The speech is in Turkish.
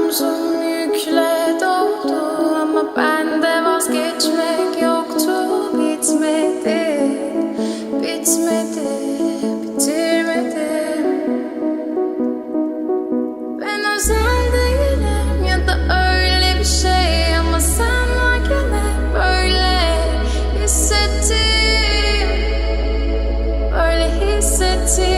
Omzum yükle doldu ama bende vazgeçmek yoktu. Bitmedi, bitmedi, bitirmedim. Ben özel değilim ya da öyle bir şey, ama sen varken hep böyle hissettim, böyle hissettim.